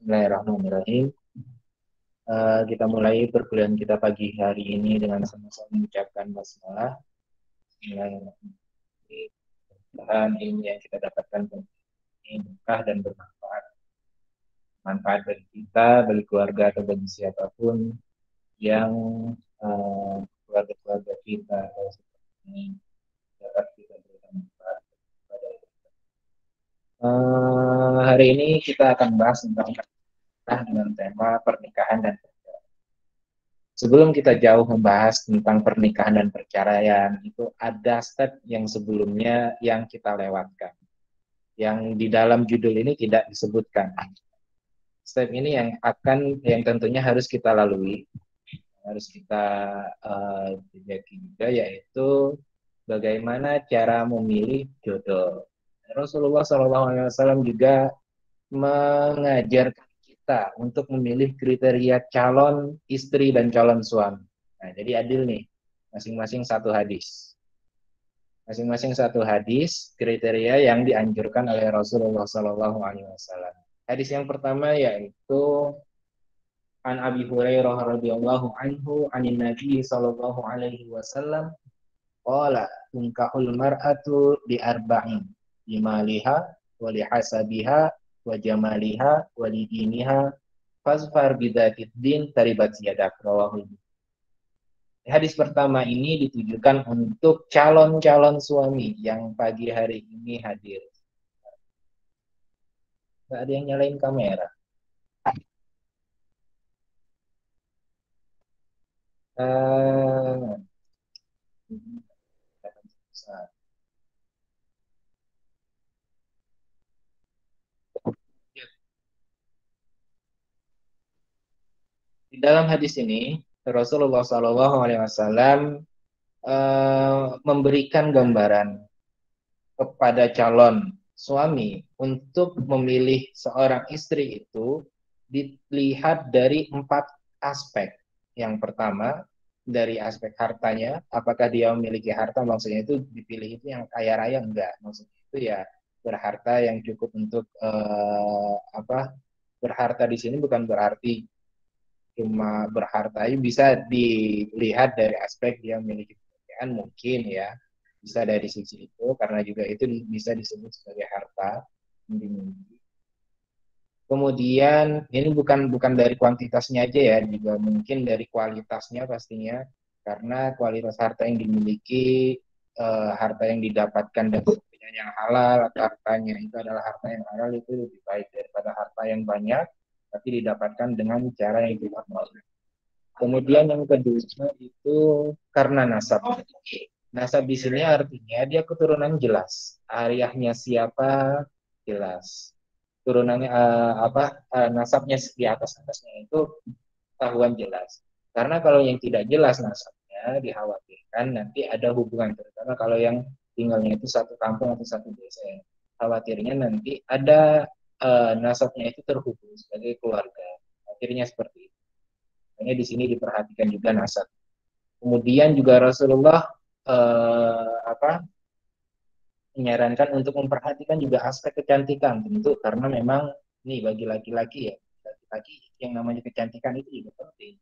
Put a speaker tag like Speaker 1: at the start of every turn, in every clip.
Speaker 1: Bismillahirrahmanirrahim. Kita mulai perkuliahan kita pagi hari ini dengan sama-sama mengucapkan basmalah. Bismillahirrahmanirrahim. Mudah-mudahan ilmu yang kita dapatkan ini berkah dan bermanfaat. Manfaat bagi kita, bagi keluarga atau bagi siapapun yang keluarga-keluarga kita atau seperti ini dapat kita berikan manfaat kepada kita. Hari ini kita akan bahas tentang dengan tema pernikahan dan perceraian. Sebelum kita jauh membahas tentang pernikahan dan perceraian, itu ada step yang sebelumnya yang kita lewatkan, yang di dalam judul ini tidak disebutkan. Step ini yang tentunya harus kita lalui, harus kita jejaki juga, yaitu bagaimana cara memilih jodoh. Rasulullah SAW juga mengajarkan kita untuk memilih kriteria calon istri dan calon suami. Nah, jadi adil nih, masing-masing satu hadis. Masing-masing satu hadis kriteria yang dianjurkan oleh Rasulullah SAW. Hadis yang pertama yaitu An Abi Hurairah radhiyallahu anhu anin Nabi sallallahu alaihi wasallam qala tunkahul mar'atu bi arba'in limaliha wa lihasabiha wa jamaliha wa lidiniha fasfar bidzatid din taribat yadak rawahu. Hadis pertama ini ditujukan untuk calon-calon suami yang pagi hari ini hadir. Gak ada yang nyalain kamera. Uh, Di dalam hadis ini, Rasulullah SAW memberikan gambaran kepada calon suami untuk memilih seorang istri itu dilihat dari 4 aspek. Yang pertama, dari aspek hartanya, apakah dia memiliki harta, maksudnya itu dipilih itu yang kaya raya, enggak. Maksudnya itu ya berharta yang cukup untuk berharta di sini bukan berarti cuma berharta, bisa dilihat dari aspek dia memiliki pekerjaan mungkin ya, bisa dari sisi itu karena juga itu bisa disebut sebagai harta yang dimiliki. Kemudian ini bukan dari kuantitasnya aja ya, juga mungkin dari kualitasnya pastinya, karena kualitas harta yang dimiliki, harta yang didapatkan dari pekerjaan yang halal, atau hartanya itu adalah harta yang halal, itu lebih baik daripada harta yang banyak tapi didapatkan dengan cara yang tidak halal. Kemudian yang kedua itu karena nasab. Nasab di sini artinya dia keturunan jelas. Ayahnya siapa jelas. Turunannya nasabnya di atasnya itu tahuan jelas. Karena kalau yang tidak jelas nasabnya dikhawatirkan nanti ada hubungan, terutama kalau yang tinggalnya itu satu kampung atau satu desa. Khawatirnya nanti ada nasabnya itu terhubung sebagai keluarga. Akhirnya seperti itu. Makanya di sini diperhatikan juga nasab. Kemudian juga Rasulullah menyarankan untuk memperhatikan juga aspek kecantikan, tentu karena memang nih bagi laki-laki ya, laki-laki yang namanya kecantikan itu juga penting.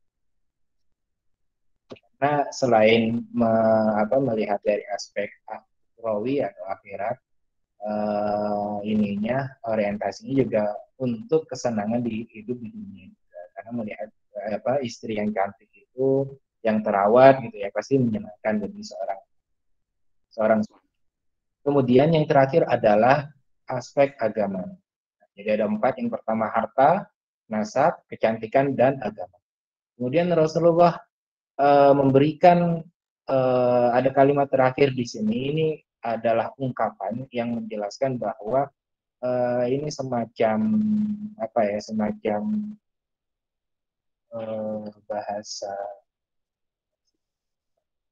Speaker 1: Karena selain melihat dari aspek akhrawi atau akhirat, orientasinya juga untuk kesenangan di hidup di dunia juga. Karena melihat istri yang cantik itu, yang terawat gitu ya, pasti menyenangkan bagi seorang suami. Kemudian yang terakhir adalah aspek agama. Jadi ada 4, yang pertama harta, nasab, kecantikan, dan agama. Kemudian Rasulullah memberikan ada kalimat terakhir di sini, ini adalah ungkapan yang menjelaskan bahwa ini semacam semacam bahasa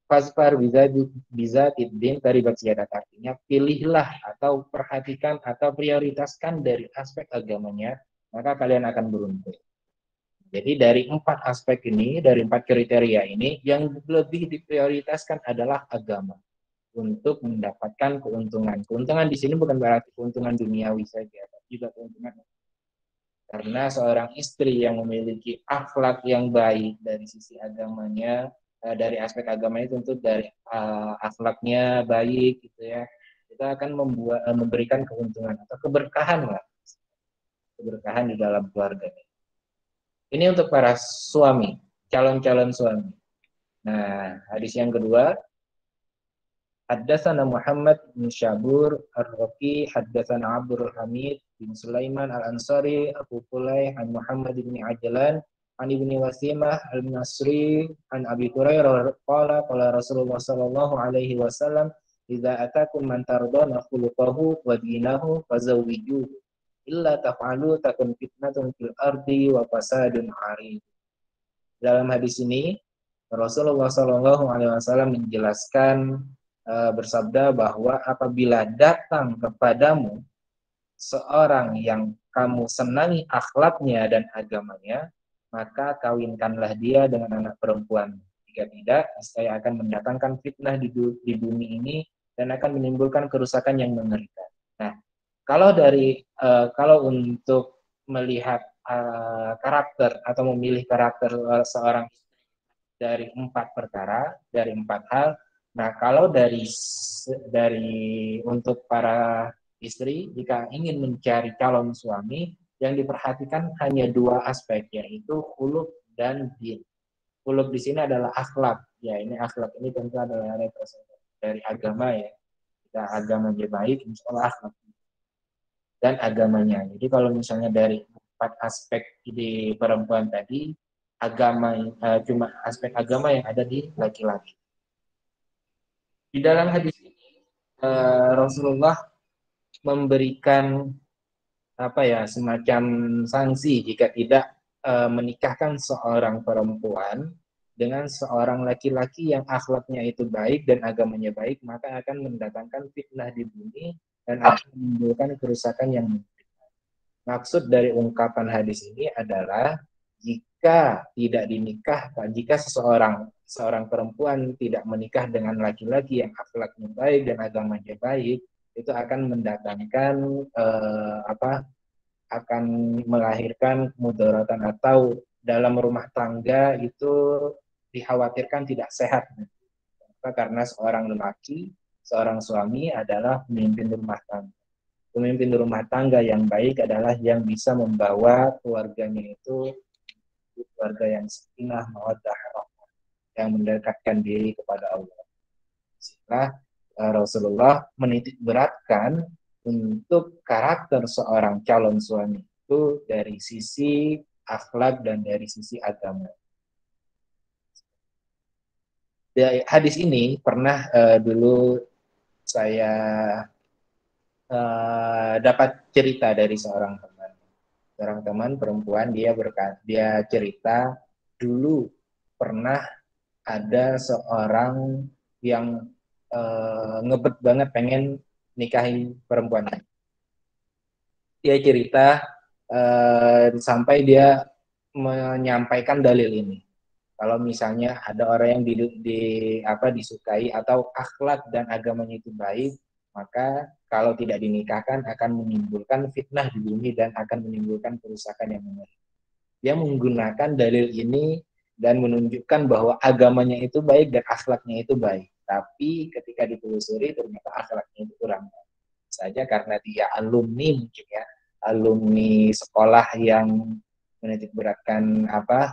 Speaker 1: Fasfar bisa tidbin taribat siadat, artinya pilihlah atau perhatikan atau prioritaskan dari aspek agamanya, maka kalian akan beruntung. Jadi dari 4 aspek ini, dari 4 kriteria ini, yang lebih diprioritaskan adalah agama untuk mendapatkan keuntungan. Keuntungan di sini bukan berarti keuntungan duniawi saja, tapi juga keuntungan Karena seorang istri yang memiliki akhlak yang baik dari sisi agamanya, dari aspek agamanya tentu dari akhlaknya baik gitu ya, itu akan memberikan keuntungan atau keberkahan lah, keberkahan di dalam keluarga. Ini untuk para suami, calon-calon suami. Nah, hadis yang kedua, Haddatsana Muhammad bin Syabur Ar-Raqi, Haddatsana Abdul Hamid bin Sulaiman Al-Ansari, Abu Qulay, an Muhammad bin Ajlan, an Ibni Wasimah Al-Nasri, an Abi Hurairah qala Rasulullah sallallahu alaihi wasallam, "Idza atakum man tardawna khuluquhu wa dinahu fazawwijuhu, illa taf'alu takun fitnatun fil ardi wa fasadun 'arid." Dalam hadis ini Rasulullah sallallahu alaihi wasallam menjelaskan bersabda bahwa apabila datang kepadamu seorang yang kamu senangi akhlaknya dan agamanya, maka kawinkanlah dia dengan anak perempuan. Jika tidak, saya akan mendatangkan fitnah di bumi ini dan akan menimbulkan kerusakan yang mengerikan. Nah, kalau untuk melihat karakter atau memilih karakter seorang dari 4 perkara, dari 4 hal. Nah, kalau dari untuk para istri, jika ingin mencari calon suami, yang diperhatikan hanya 2 aspek, yaitu khuluq dan din. Khuluq di sini adalah akhlak. Ya, ini akhlak ini tentu adalah representasi dari agama ya. Jika agamanya baik, insya Allah akhlak dan agamanya. Jadi kalau misalnya dari 4 aspek di perempuan tadi, agama cuma aspek agama yang ada di laki-laki. Di dalam hadis ini Rasulullah memberikan apa ya, semacam sanksi jika tidak menikahkan seorang perempuan dengan seorang laki-laki yang akhlaknya itu baik dan agamanya baik, maka akan mendatangkan fitnah di bumi dan akan menimbulkan kerusakan yang maksud dari ungkapan hadis ini adalah jika tidak dinikahkan, jika seorang perempuan tidak menikah dengan laki-laki yang akhlaknya baik dan agamanya baik, itu akan mendatangkan akan melahirkan kemudaratan atau dalam rumah tangga itu dikhawatirkan tidak sehat. Karena seorang lelaki, seorang suami adalah pemimpin rumah tangga. Pemimpin rumah tangga yang baik adalah yang bisa membawa keluarganya itu keluarga yang sakinah, mawaddah, rahmah, yang mendekatkan diri kepada Allah. Sehingga Rasulullah menitik beratkan untuk karakter seorang calon suami itu dari sisi akhlak dan dari sisi agama. Hadis ini pernah dulu saya dapat cerita dari seorang teman perempuan. Dia cerita dulu pernah ada seorang yang ngebet banget pengen nikahin perempuan. Dia cerita sampai dia menyampaikan dalil ini. Kalau misalnya ada orang yang disukai atau akhlak dan agamanya itu baik, maka kalau tidak dinikahkan akan menimbulkan fitnah di bumi dan akan menimbulkan kerusakan yang mengerikan. Dia menggunakan dalil ini dan menunjukkan bahwa agamanya itu baik dan akhlaknya itu baik. Tapi ketika ditelusuri ternyata akhlaknya itu kurang baik. Saja karena dia alumni mungkin ya, alumni sekolah yang menitik beratkan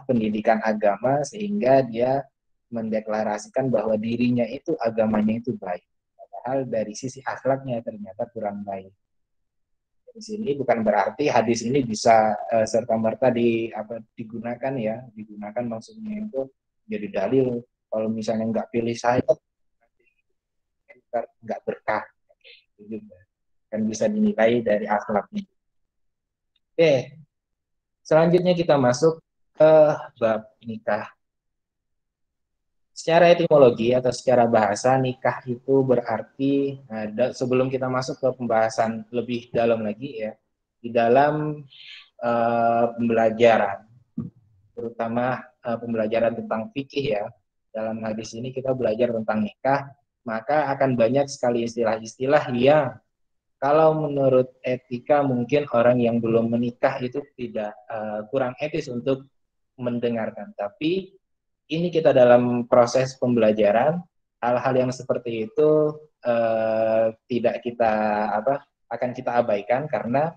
Speaker 1: pendidikan agama, sehingga dia mendeklarasikan bahwa dirinya itu agamanya itu baik, padahal dari sisi akhlaknya ternyata kurang baik. Di sini bukan berarti hadis ini bisa serta merta digunakan ya, digunakan maksudnya itu jadi dalil kalau misalnya nggak pilih saya nggak berkah, kan bisa dinilai dari akhlaknya. Oke, selanjutnya kita masuk ke bab nikah. Secara etimologi atau secara bahasa, nikah itu berarti, sebelum kita masuk ke pembahasan lebih dalam lagi ya, di dalam pembelajaran, terutama pembelajaran tentang fikih ya, dalam hadis ini kita belajar tentang nikah, maka akan banyak sekali istilah-istilah yang Kalau menurut etika mungkin orang yang belum menikah itu tidak kurang etis untuk mendengarkan. Tapi ini kita dalam proses pembelajaran, hal-hal yang seperti itu tidak kita akan kita abaikan karena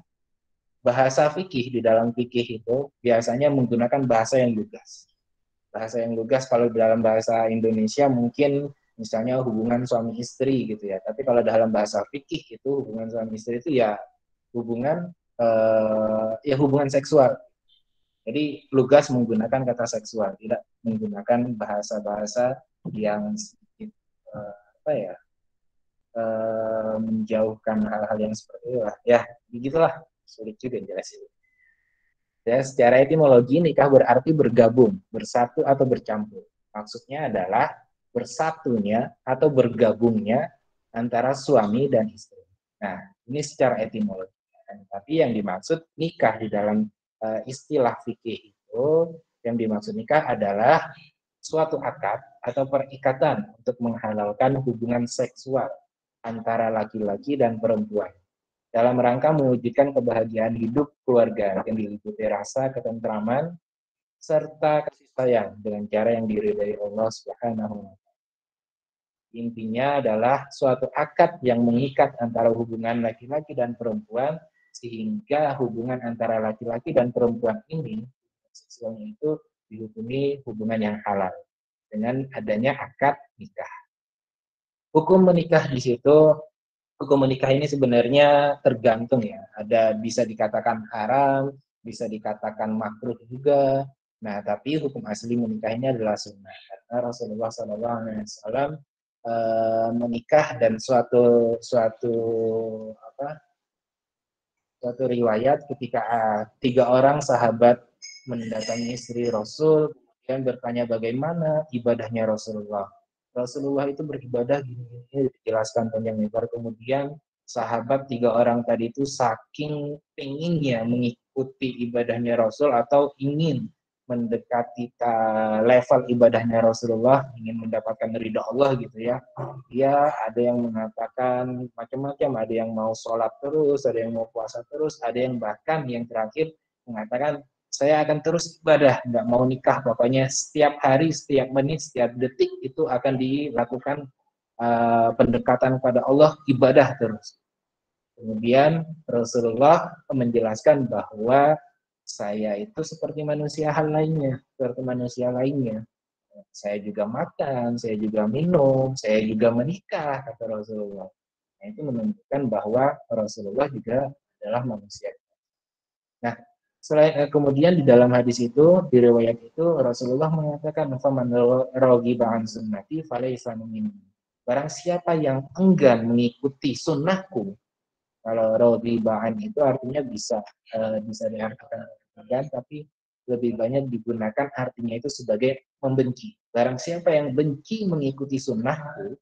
Speaker 1: bahasa fikih di dalam fikih itu biasanya menggunakan bahasa yang lugas. Bahasa yang lugas kalau dalam bahasa Indonesia mungkin misalnya hubungan suami istri gitu ya. Tapi kalau dalam bahasa fikih itu hubungan suami istri itu ya hubungan hubungan seksual. Jadi lugas menggunakan kata seksual, tidak menggunakan bahasa-bahasa yang sedikit menjauhkan hal-hal yang seperti itu lah. Ya, begitulah. Sulit juga jelasin. Ya, secara etimologi nikah berarti bergabung, bersatu atau bercampur. Maksudnya adalah bersatunya atau bergabungnya antara suami dan istri. Nah, ini secara etimologi. Tapi yang dimaksud nikah di dalam istilah fikih itu, yang dimaksud nikah adalah suatu akad atau perikatan untuk menghalalkan hubungan seksual antara laki-laki dan perempuan dalam rangka mewujudkan kebahagiaan hidup keluarga yang diliputi rasa ketentraman serta kasih sayang dengan cara yang diridhai Allah Subhanahu wa taala. Intinya adalah suatu akad yang mengikat antara hubungan laki-laki dan perempuan sehingga hubungan antara laki-laki dan perempuan ini seksualnya itu dihukumi hubungan yang halal dengan adanya akad nikah. Hukum menikah di situ hukum menikah ini sebenarnya tergantung ya. Ada bisa dikatakan haram, bisa dikatakan makruh juga. Nah, tapi hukum asli menikah ini adalah sunnah. Karena Rasulullah SAW menikah dan suatu riwayat ketika tiga orang sahabat mendatangi istri Rasul dan bertanya bagaimana ibadahnya Rasulullah. Rasulullah itu beribadah gini-gini dijelaskan panjang lebar. Kemudian sahabat tiga orang tadi itu saking penginnya mengikuti ibadahnya Rasul atau ingin mendekati level ibadahnya Rasulullah, ingin mendapatkan ridha Allah gitu ya. Dia ada yang mengatakan macam-macam, ada yang mau sholat terus, ada yang mau puasa terus, ada yang bahkan yang terakhir mengatakan saya akan terus ibadah, nggak mau nikah, pokoknya setiap hari, setiap menit, setiap detik itu akan dilakukan pendekatan kepada Allah, ibadah terus. Kemudian Rasulullah menjelaskan bahwa saya itu seperti manusia hal lainnya, seperti manusia lainnya. Saya juga makan, saya juga minum, saya juga menikah, kata Rasulullah. Nah, itu menunjukkan bahwa Rasulullah juga adalah manusia. Nah, kemudian di dalam hadis itu, di riwayat itu, Rasulullah mengatakan, "Faman raghiba an sunnati falaysa minni." Barang siapa yang enggan mengikuti sunnahku, kalau raghiban itu artinya bisa diartikan enggan, tapi lebih banyak digunakan artinya itu sebagai membenci. Barang siapa yang benci mengikuti sunnahku,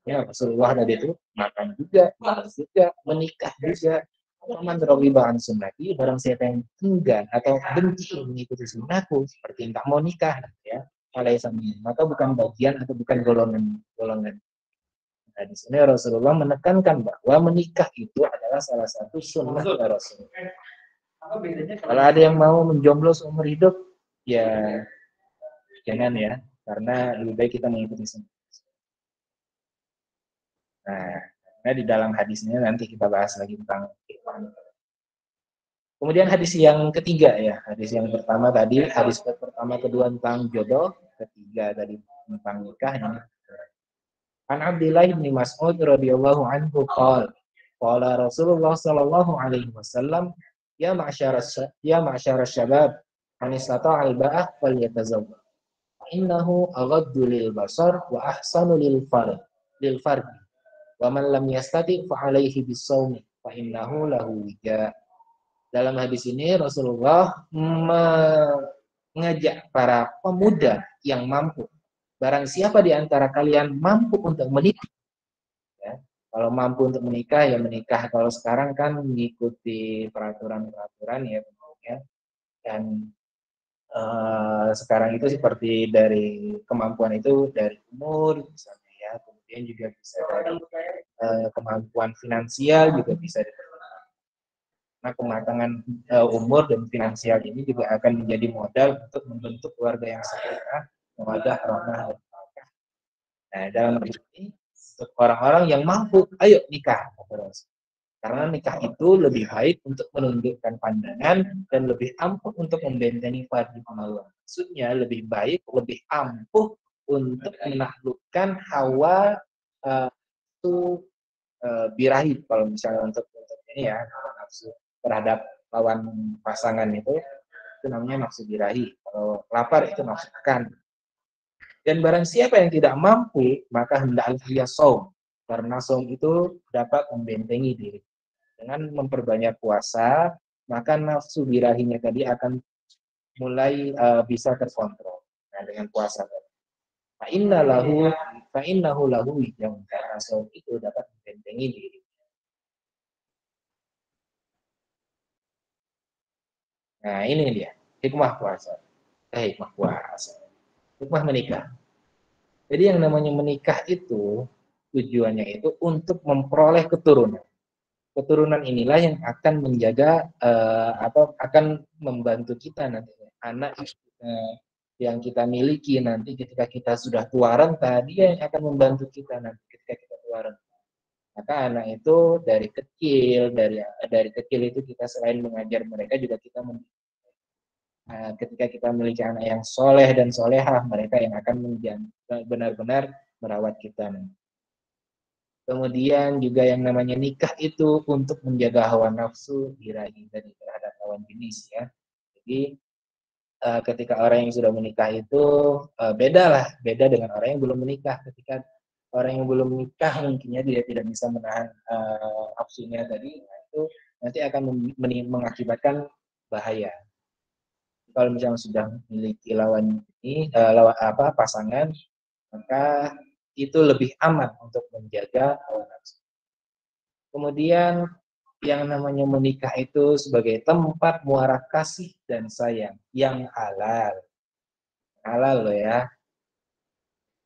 Speaker 1: ya Rasulullah tadi itu makan juga, minum juga, menikah juga. Paman rogiban sunnati, barang siapa yang enggan atau benci mengikuti sunnahku, seperti tak mau nikah, ya, alaihissalam, maka bukan bagian atau bukan golongan. Nah, di sini Rasulullah menekankan bahwa menikah itu adalah salah satu sunnah Rasulullah. Kalau ada yang mau menjomblo seumur hidup, ya jangan ya, karena lebih baik kita mengikuti sunnah. Nah, di dalam hadisnya nanti kita bahas lagi tentang kemudian hadis yang ketiga ya, hadis yang pertama tadi, hadis pertama kedua tentang jodoh, ketiga tadi tentang nikah ini. An Abdullah bin Mas'ud radhiyallahu anhu qala Rasulullah sallallahu alaihi wasallam ya ma'syar syabab man istata'a al-ba'ah falyatazawwaj innahu aghaddu lil basar wa ahsanu lil farj wa man lam yastati' fa alaihi bis-shaumi fa innahu lahu wija. Dalam hadis ini Rasulullah mengajak para pemuda yang mampu. Barang siapa di antara kalian mampu untuk menikah, ya, kalau mampu untuk menikah ya menikah. Kalau sekarang kan mengikuti peraturan-peraturan ya, dan sekarang itu seperti dari kemampuan itu dari umur misalnya ya, kemudian kemudian juga bisa dari kemampuan finansial juga bisa diperlukan. Nah, kematangan umur dan finansial ini juga akan menjadi modal untuk membentuk keluarga yang sakinah, mawaddah, rahmah, dan barakah. Nah, dalam ini untuk orang-orang yang mampu, ayo nikah terus. Karena nikah itu lebih baik untuk menundukkan pandangan dan lebih ampuh untuk membentengi fardhu kemaluan. Maksudnya lebih baik, lebih ampuh untuk menaklukkan hawa itu birahi. Kalau misalnya untuk ini ya, nafsu terhadap lawan pasangan itu namanya nafsu birahi. Kalau lapar itu nafsu makan. Dan barang siapa yang tidak mampu, maka hendaklah ia saum. Karena saum itu dapat membentengi diri. Dengan memperbanyak puasa, maka nafsu birahinya tadi akan mulai bisa terkontrol. Nah, dengan puasa tadi. Fa'innahu lahu wijam. Karena saum itu dapat membentengi diri. Nah, ini dia. Hikmah puasa. Hikmah puasa. Hikmah menikah. Jadi yang namanya menikah itu, tujuannya itu untuk memperoleh keturunan. Keturunan inilah yang akan menjaga akan membantu kita nantinya. Anak yang kita miliki nanti ketika kita sudah tua renta, dia yang akan membantu kita nanti ketika kita tua renta. Maka anak itu dari kecil itu kita selain mengajar mereka juga kita ketika kita memiliki anak yang soleh dan solehah, mereka yang akan benar-benar merawat kita. Kemudian juga yang namanya nikah itu untuk menjaga hawa nafsu diraih dari terhadap lawan jenis ya. Jadi ketika orang yang sudah menikah itu beda dengan orang yang belum menikah. Ketika orang yang belum menikah mungkinnya dia tidak bisa menahan nafsunya tadi, nah itu nanti akan mengakibatkan bahaya. Kalau misalnya sudah memiliki lawan ini pasangan, maka itu lebih aman untuk menjaga hawa nafsu. Kemudian yang namanya menikah itu sebagai tempat muara kasih dan sayang yang halal. Halal loh ya,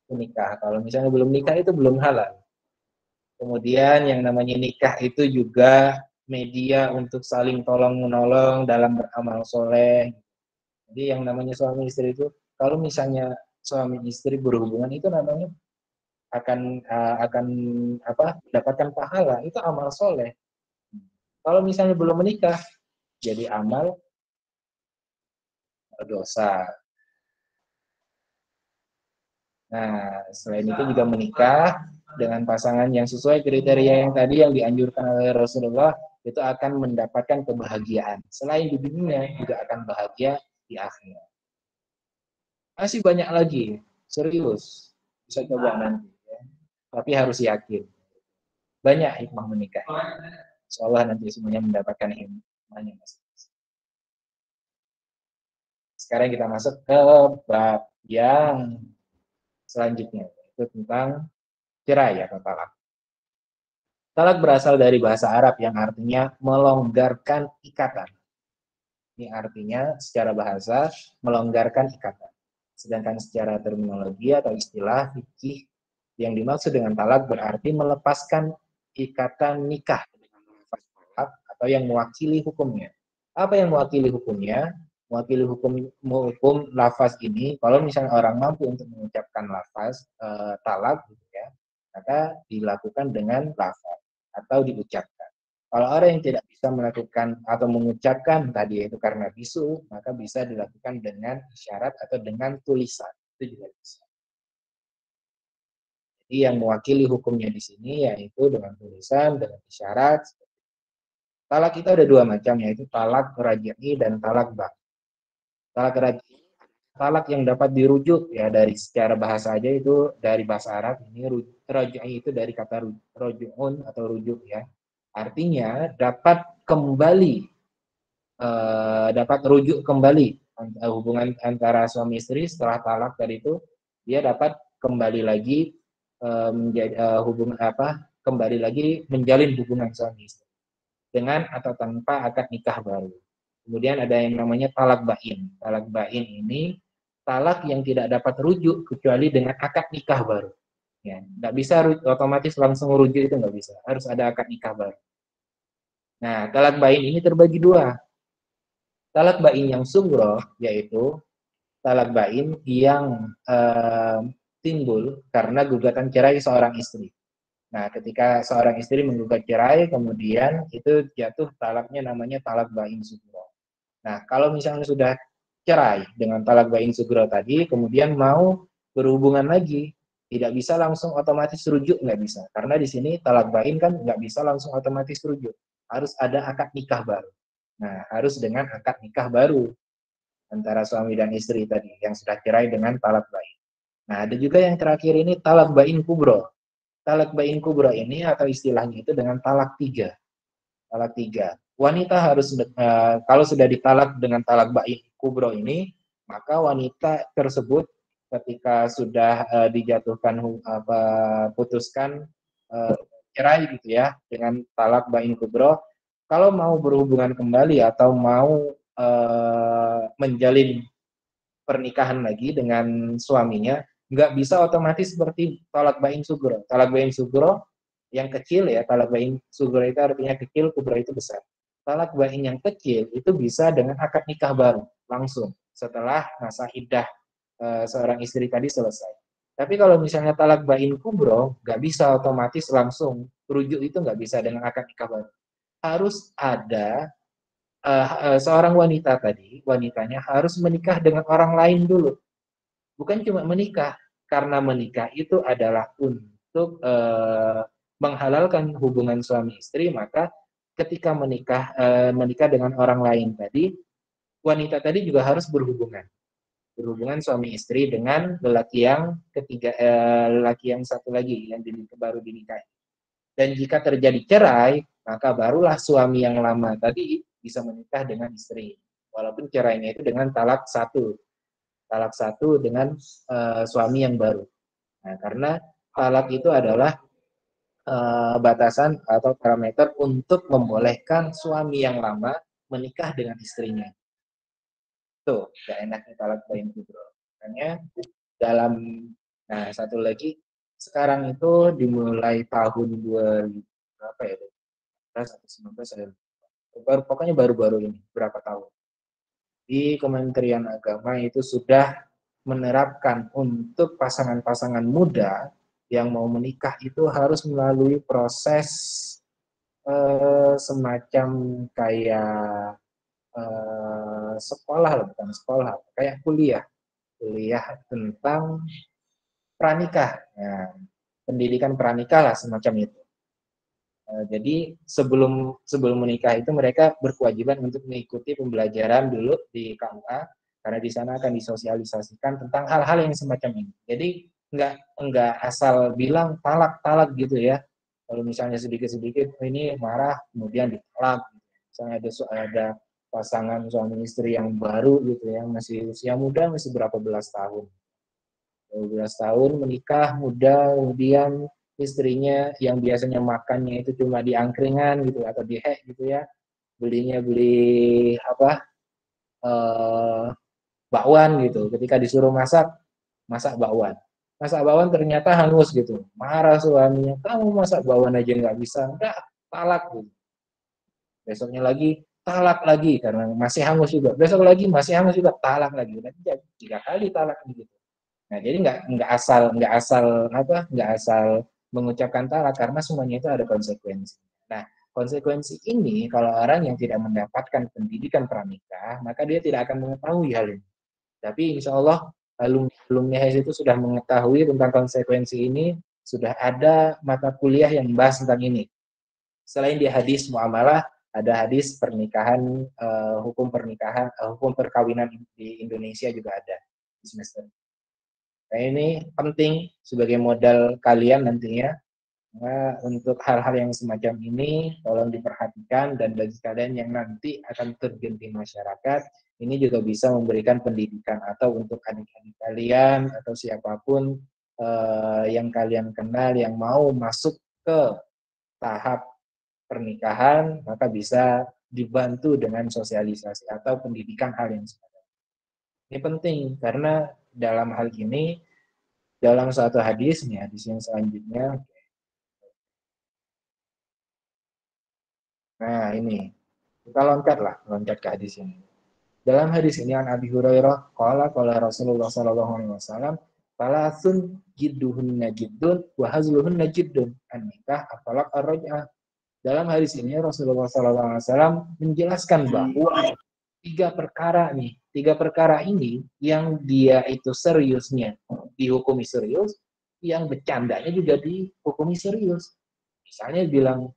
Speaker 1: menikah. Kalau misalnya belum nikah itu belum halal. Kemudian yang namanya nikah itu juga media untuk saling tolong menolong dalam beramal soleh. Jadi yang namanya suami istri itu, kalau misalnya suami istri berhubungan itu namanya akan mendapatkan pahala, itu amal soleh. Kalau misalnya belum menikah, jadi amal dosa. Nah, selain itu juga menikah dengan pasangan yang sesuai kriteria yang tadi yang dianjurkan oleh Rasulullah, itu akan mendapatkan kebahagiaan. Selain di dunia, juga akan bahagia di akhirat. Masih banyak lagi, serius. Bisa coba nanti. Ya. Tapi harus yakin. Banyak hikmah menikah. Insya Allah nanti semuanya mendapatkan hikmahnya. Sekarang kita masuk ke bab yang selanjutnya, itu tentang cerai atau talak. Talak berasal dari bahasa Arab yang artinya melonggarkan ikatan. Ini artinya secara bahasa melonggarkan ikatan. Sedangkan secara terminologi atau istilah fikih yang dimaksud dengan talak berarti melepaskan ikatan nikah dengan lafaz talak atau yang mewakili hukumnya. Apa yang mewakili hukumnya? Mewakili hukum lafaz ini, kalau misalnya orang mampu untuk mengucapkan lafaz talak, gitu ya, maka dilakukan dengan lafaz atau diucapkan. Kalau orang yang tidak bisa melakukan atau mengucapkan tadi itu karena bisu, maka bisa dilakukan dengan isyarat atau dengan tulisan. Itu juga bisa. Jadi yang mewakili hukumnya di sini yaitu dengan tulisan, dengan isyarat. Talak itu ada dua macam, yaitu talak raj'i dan talak bak. Talak raj'i, talak yang dapat dirujuk ya dari secara bahasa aja itu dari bahasa Arab. Ini raj'i itu dari kata ruj'un atau rujuk ya. Artinya dapat kembali, dapat rujuk kembali hubungan antara suami istri setelah talak tadi itu, dia dapat kembali lagi kembali lagi menjalin hubungan suami istri dengan atau tanpa akad nikah baru. Kemudian ada yang namanya talak bain. Talak bain ini talak yang tidak dapat rujuk kecuali dengan akad nikah baru. Ya, nggak bisa otomatis langsung rujuk, itu nggak bisa. Harus ada akad nikah baru. Nah, talak bain ini terbagi dua. Talak bain yang sugro, yaitu talak bain yang timbul karena gugatan cerai seorang istri. Nah, ketika seorang istri menggugat cerai, kemudian itu jatuh talaknya, namanya talak bain sugro. Nah, kalau misalnya sudah cerai dengan talak bain sugro tadi, kemudian mau berhubungan lagi, tidak bisa langsung otomatis rujuk, nggak bisa. Karena di sini talak bain kan nggak bisa langsung otomatis rujuk. Harus ada akad nikah baru. Nah, harus dengan akad nikah baru antara suami dan istri tadi yang sudah cerai dengan talak bain. Nah, ada juga yang terakhir ini talak bain kubro. Talak bain kubro ini atau istilahnya itu dengan talak tiga. Talak tiga. Wanita harus kalau sudah ditalak dengan talak bain kubro ini, maka wanita tersebut ketika sudah dijatuhkan putuskan cerai gitu ya dengan talak bain kubro, kalau mau berhubungan kembali atau mau menjalin pernikahan lagi dengan suaminya, nggak bisa otomatis seperti talak bain sugro. Talak bain sugro yang kecil ya, talak bain sugro itu artinya kecil, kubro itu besar. Talak bain yang kecil itu bisa dengan akad nikah baru langsung setelah masa iddah seorang istri tadi selesai. Tapi kalau misalnya talak bain kubro, nggak bisa otomatis langsung rujuk, itu nggak bisa dengan akad nikah baru. Harus ada seorang wanita tadi, wanitanya harus menikah dengan orang lain dulu. Bukan cuma menikah, karena menikah itu adalah untuk menghalalkan hubungan suami istri, maka ketika menikah dengan orang lain tadi, wanita tadi juga harus berhubungan suami istri dengan lelaki yang ketiga, lelaki yang satu lagi yang baru dinikahi. Dan jika terjadi cerai, maka barulah suami yang lama tadi bisa menikah dengan istri. Walaupun cerainya itu dengan talak satu dengan suami yang baru. Nah, karena talak itu adalah batasan atau parameter untuk membolehkan suami yang lama menikah dengan istrinya. Tuh, gak enaknya talak bain itu, bro. Makanya dalam, nah satu lagi, sekarang itu dimulai tahun 2000 berapa ya, 2019 atau 19, pokoknya baru-baru ini, berapa tahun. Di Kementerian Agama itu sudah menerapkan untuk pasangan-pasangan muda yang mau menikah itu harus melalui proses semacam kayak sekolah, bukan sekolah, kayak kuliah tentang pranikah. Nah, pendidikan pranikah lah semacam itu. Jadi sebelum sebelum menikah itu mereka berkewajiban untuk mengikuti pembelajaran dulu di KUA, karena di sana akan disosialisasikan tentang hal-hal yang semacam ini. Jadi nggak asal bilang talak gitu ya. Kalau misalnya sedikit-sedikit ini marah kemudian ditalak. Misalnya ada pasangan suami istri yang baru gitu ya, masih usia muda, masih berapa belas tahun. 12 tahun menikah muda, kemudian istrinya yang biasanya makannya itu cuma di angkringan gitu atau di hek gitu ya, belinya beli apa bakwan gitu, ketika disuruh masak bakwan ternyata hangus gitu, marah suaminya, kamu masak bakwan aja nggak bisa, enggak, talak gitu. Besoknya lagi talak lagi karena masih hangus juga, besok lagi masih hangus juga, talak lagi, nanti 3 kali talak gitu. Nah, jadi nggak asal mengucapkan talak, karena semuanya itu ada konsekuensi. Nah, konsekuensi ini kalau orang yang tidak mendapatkan pendidikan pranikah, maka dia tidak akan mengetahui hal ini. Tapi insya Allah alumni HIS itu sudah mengetahui tentang konsekuensi ini, sudah ada mata kuliah yang membahas tentang ini. Selain di hadis muamalah, ada hadis pernikahan, hukum perkawinan di Indonesia juga ada di semester. Nah, ini penting sebagai modal kalian nantinya. Nah, untuk hal-hal yang semacam ini, tolong diperhatikan, dan bagi kalian yang nanti akan terjun di masyarakat, ini juga bisa memberikan pendidikan, atau untuk adik-adik kalian, atau siapapun yang kalian kenal, yang mau masuk ke tahap pernikahan, maka bisa dibantu dengan sosialisasi atau pendidikan hal yang semacam. Ini penting, karena dalam hal ini, dalam suatu hadis, nih hadis yang selanjutnya. Nah ini, kita loncat ke hadis ini. Dalam hadis ini an Abi Hurairah qala Rasulullah sallallahu alaihi wasallam salasun jidduhunna jiddun wa hazluhunna jiddun an nikah atalaq ar-raj'ah. Dalam hadis ini Rasulullah sallallahu alaihi wasallam menjelaskan bahwa tiga perkara ini yang dia itu seriusnya dihukumi serius, yang bercandanya juga dihukumi serius. Misalnya bilang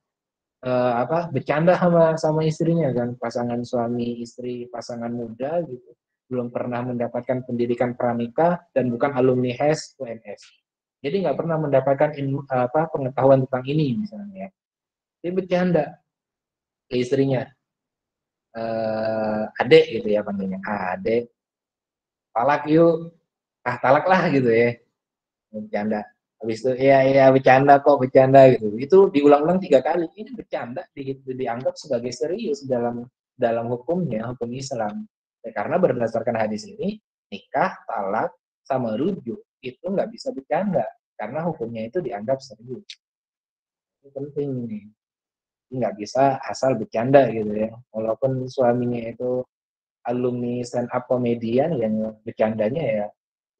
Speaker 1: bercanda sama istrinya kan, pasangan suami istri, pasangan muda gitu, belum pernah mendapatkan pendidikan pranikah dan bukan alumni HES UNS, jadi nggak pernah mendapatkan pengetahuan tentang ini misalnya. Dia bercanda ke istrinya, adek gitu ya panggilnya, adek talak yuk, talak lah gitu ya, bercanda. Habis itu iya bercanda kok, bercanda gitu. Itu diulang-ulang 3 kali. Ini bercanda dianggap sebagai serius dalam hukumnya, hukum Islam. Ya, karena berdasarkan hadis ini, nikah, talak, sama rujuk itu nggak bisa bercanda karena hukumnya itu dianggap serius. Itu penting nih. Nggak bisa asal bercanda gitu ya. Walaupun suaminya itu alumni stand up komedian, yang bercandanya ya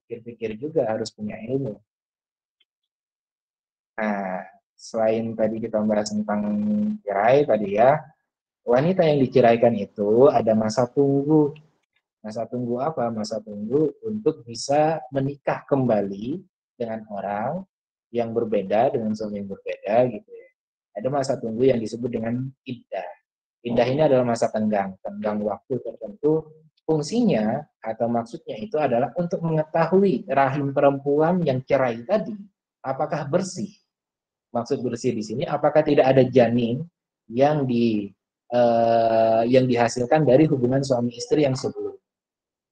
Speaker 1: pikir-pikir juga harus punya ilmu. Nah, selain tadi kita bahas tentang cerai tadi ya, wanita yang diceraikan itu ada masa tunggu. Masa tunggu apa? Masa tunggu untuk bisa menikah kembali dengan orang yang berbeda, dengan suami yang berbeda gitu ya. Ada masa tunggu yang disebut dengan iddah. Iddah ini adalah masa tenggang waktu tertentu. Fungsinya atau maksudnya itu adalah untuk mengetahui rahim perempuan yang cerai tadi apakah bersih. Maksud bersih di sini apakah tidak ada janin yang yang dihasilkan dari hubungan suami istri yang sebelum.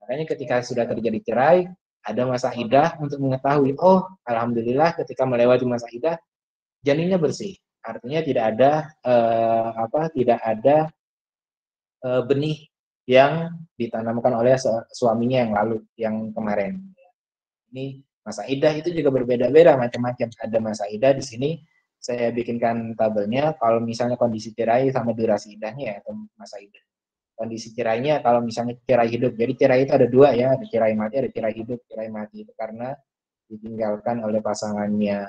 Speaker 1: Makanya ketika sudah terjadi cerai, ada masa iddah untuk mengetahui, oh alhamdulillah ketika melewati masa iddah janinnya bersih. Artinya tidak ada benih yang ditanamkan oleh suaminya yang lalu, yang kemarin. Ini masa iddah itu juga berbeda-beda, macam-macam. Ada masa iddah di sini saya bikinkan tabelnya. Kalau misalnya kondisi cerai sama durasi iddahnya ya, atau masa iddah. Kondisi cerainya kalau misalnya cerai hidup. Jadi cerai itu ada dua ya, ada cerai mati, ada cerai hidup. Cerai mati itu karena ditinggalkan oleh pasangannya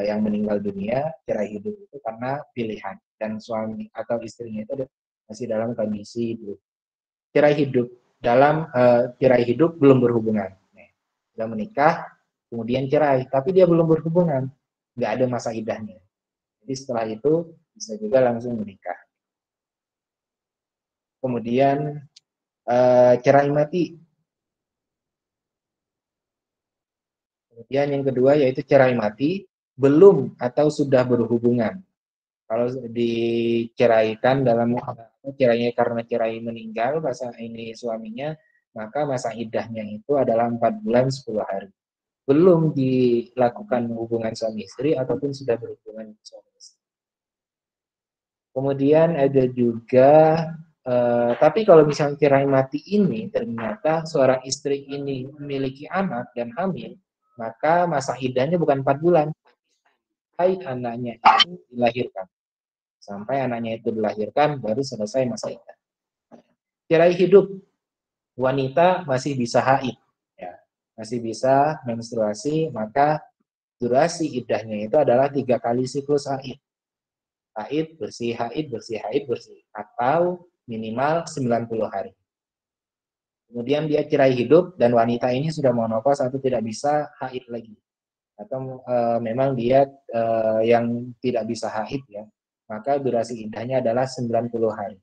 Speaker 1: yang meninggal dunia. Cerai hidup itu karena pilihan dan suami atau istrinya itu masih dalam kondisi hidup. Cerai hidup cerai hidup belum berhubungan. Sudah menikah, kemudian cerai, tapi dia belum berhubungan, nggak ada masa iddahnya. Jadi setelah itu bisa juga langsung menikah. Kemudian cerai mati. Kemudian yang kedua yaitu cerai mati belum atau sudah berhubungan. Kalau diceraikan dalam cerainya karena cerai meninggal masa ini suaminya, maka masa iddahnya itu adalah 4 bulan 10 hari. Belum dilakukan hubungan suami istri ataupun sudah berhubungan suami istri. Kemudian ada juga tapi kalau misalnya cerai mati ini ternyata seorang istri ini memiliki anak dan hamil, maka masa iddahnya bukan 4 bulan, sampai anaknya itu dilahirkan. Sampai anaknya itu dilahirkan baru selesai masa iddah. Cerai hidup, wanita masih bisa haid, ya, masih bisa menstruasi, maka durasi iddahnya itu adalah 3 kali siklus haid. Haid, bersih, haid, bersih, haid, bersih. Atau minimal 90 hari. Kemudian dia cerai hidup dan wanita ini sudah menopause atau tidak bisa haid lagi. Atau memang dia yang tidak bisa haid ya. Maka durasi iddahnya adalah 90 hari.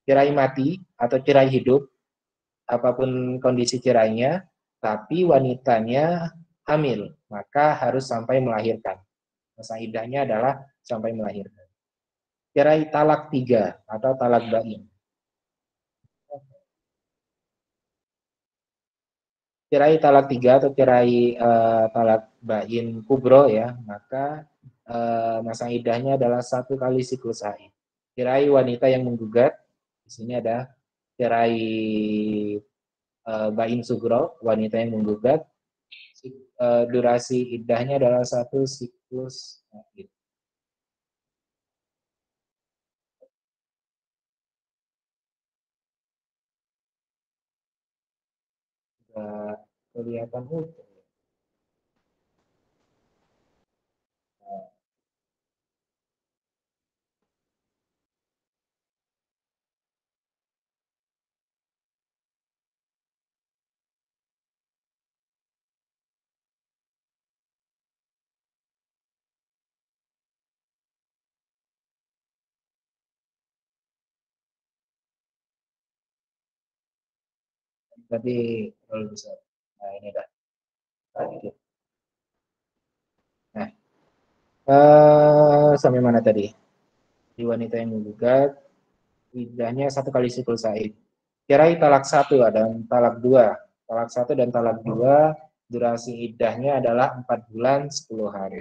Speaker 1: Cerai mati atau cerai hidup, apapun kondisi cerainya, tapi wanitanya hamil, maka harus sampai melahirkan. Masa iddahnya adalah sampai melahirkan. Cerai talak 3 atau talak bain. Cerai talak 3 atau cerai talak bain kubro ya, maka masa iddahnya adalah 1 kali siklus haid. Cerai wanita yang menggugat, di sini ada cerai bain sugro, wanita yang menggugat, durasi iddahnya adalah satu siklus. Nah, gitu. Nggak kelihatan utuh. Tapi kalau bisa, nah ini dah. Nah, gitu. Nah, sampai mana tadi? Di wanita yang menggugat, iddahnya satu kali siklus haid. Kirai talak satu dan talak dua. Talak satu dan talak dua, durasi iddahnya adalah 4 bulan 10 hari.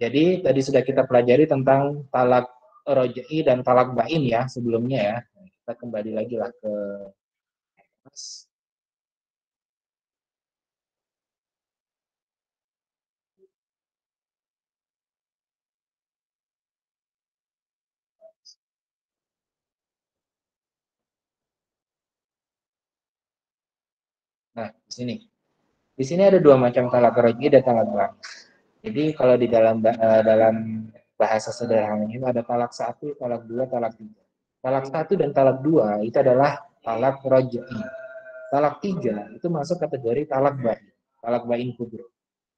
Speaker 1: Jadi tadi sudah kita pelajari tentang talak roj'i dan talak bain ya sebelumnya ya. Kita kembali lagi lah ke nah di sini. Di sini ada dua macam talak roj'i dan talak bain. Jadi kalau di dalam bahasa sederhananya itu ada talak satu, talak dua, talak tiga. Talak satu dan talak dua itu adalah talak roj'i. Talak tiga itu masuk kategori talak bain kubro.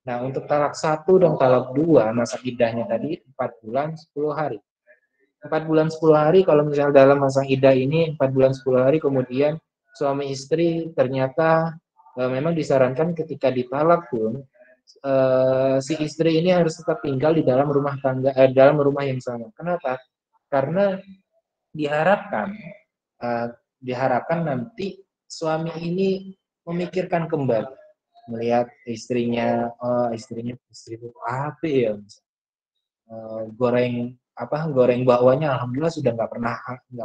Speaker 1: Nah untuk talak satu dan talak dua masa iddahnya tadi 4 bulan 10 hari. 4 bulan 10 hari kalau misalnya dalam masa iddah ini 4 bulan 10 hari kemudian suami istri ternyata memang disarankan ketika ditalak pun si istri ini harus tetap tinggal di dalam rumah tangga dalam rumah yang sama. Kenapa? Karena diharapkan uh, diharapkan nanti suami ini memikirkan kembali melihat istrinya, oh istrinya istri itu apa ya, goreng goreng bakwanya alhamdulillah sudah nggak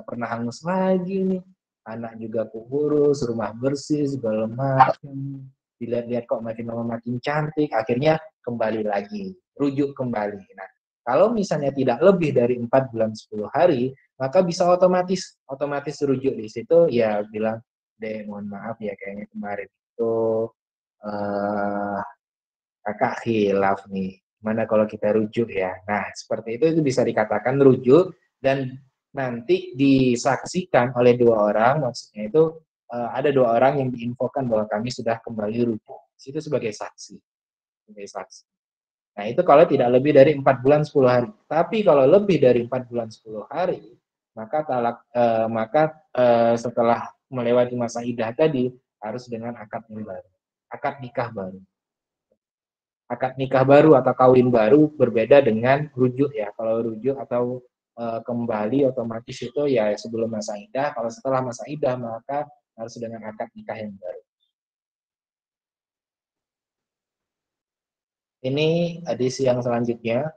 Speaker 1: pernah hangus lagi nih, anak juga kurus, rumah bersih segala macam, dilihat-lihat kok makin lama makin cantik, akhirnya kembali lagi, rujuk kembali. Nah kalau misalnya tidak lebih dari 4 bulan 10 hari maka bisa otomatis otomatis rujuk di situ ya, bilang deh mohon maaf ya kayaknya kemarin itu eh, kakak khilaf nih. Mana kalau kita rujuk ya. Nah, seperti itu bisa dikatakan rujuk dan nanti disaksikan oleh dua orang, maksudnya itu ada dua orang yang diinfokan bahwa kami sudah kembali rujuk. Itu sebagai saksi. Sebagai saksi. Nah, itu kalau tidak lebih dari 4 bulan 10 hari. Tapi kalau lebih dari 4 bulan 10 hari, maka setelah melewati masa idah tadi harus dengan akad baru. Akad nikah baru. Akad nikah baru atau kawin baru berbeda dengan rujuk ya. Kalau rujuk atau kembali otomatis itu ya sebelum masa idah. Kalau setelah masa idah maka harus dengan akad nikah yang baru. Ini hadis yang selanjutnya.